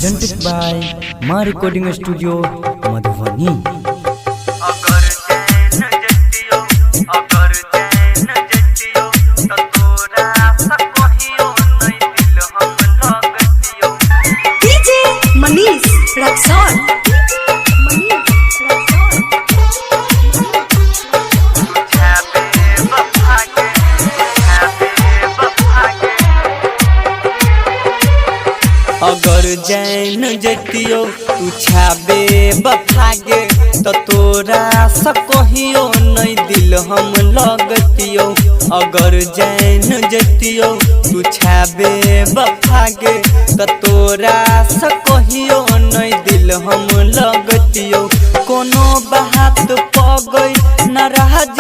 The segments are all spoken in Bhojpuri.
presented by Ma Recording Studio, Madhubani. DJ Manish Raksol. अगर जैन जतियो तू छाबे बफागे तो तोरा सा कहियो नहीं दिल हम लगतियो। अगर जैन जतियो तू छाबे बफागे तो तोरा सा कहियो नहीं दिल हम लगतियो। कोनो बात पगई नाराज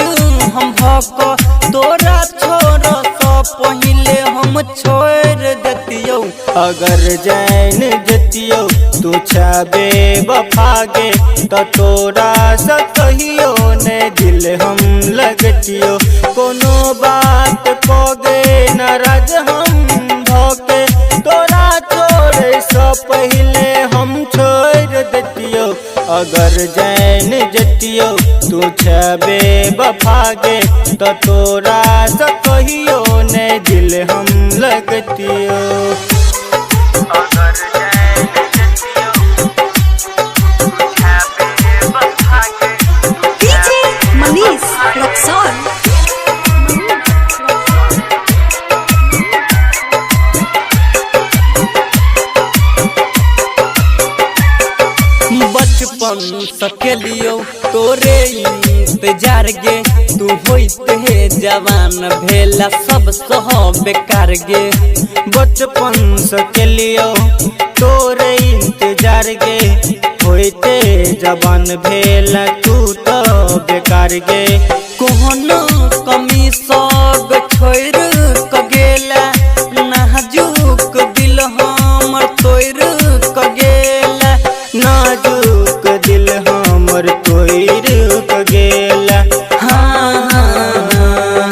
हम भको तोरा छोड़ सो पहले हम छोड़ देतियो। अगर जैन जतियो तू छाबे बफागे तो तोरा सा कहियो ने दिल हम लगतियो। कोनो बात पगे नाराज हम भके तोरा छोड़े सो पहले हम छोड़ देतियो। अगर जैन जतियो तू छाबे बफागे तो तोरा सा कहियो ने दिल हम लगतियो। DJ Manish Raksol. बचपन सकेलियो तोरे इंतजार गे तू होते है जवान भेला सब सह बेकार गे। बचपन सकेलियो तोरे इंतजार गे होते जवान भेला तू तो बेकार गे। कोनो कमी सब छोड़ क गेला नाजुक दिल हमर तोड़ क गेला। नाजुक दिल हमर तोड़ क गेला। हाँ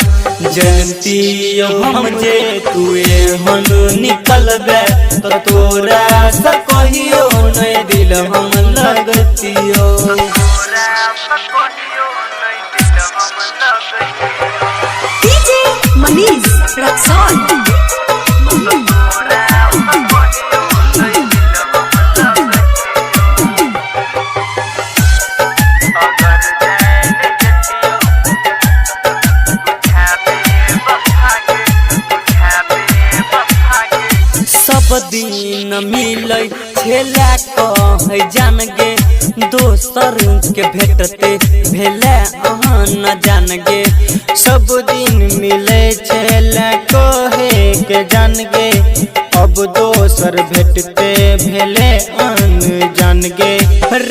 जनतियो हम जे तुए हन निकलबे तो तोरा सा कहियो नहीं दिल हम लगतियो। DJ Manish Raksol. सब दिन मिलै छेला कह जान गे दोसर के भेटते भेला अहाँ न जान गे। सब दिन मिलै छेला कहे के जान गे अब दोसर भेटते भेले अन जान गे।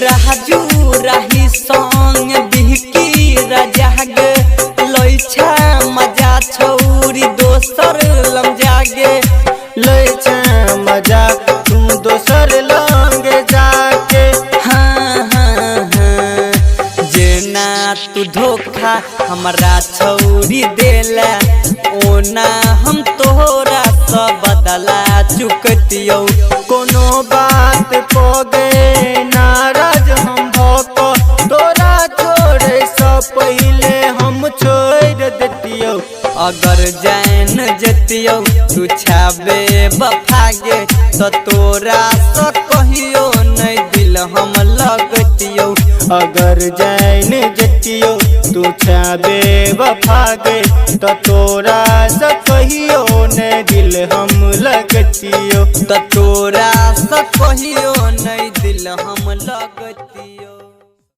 राजू राही संग बिहकी राजा गे लैछा मजा छौरी दोसर लम जागे। लैछा मजा तुम दोसर लंग जाके। हाँ जेना तू धोखा हमरा छौरी देला ओना हम तोहरा सा बदला चुकतियो। कोनो बात पगे नाराज हम भको तोरा छोड़े सा पहले हम छोड़ देतियो। अगर जैन जतियो तू छाबे बफागे तो तोरा सा कहियो नहीं दिल हम लगतियो। अगर जैन जतियो तू छाबे बफागे तो तोरा सा कहियो नहीं दिल हम लगतियो। तो तोरा सा कहियो नहीं दिल हम लगतियो।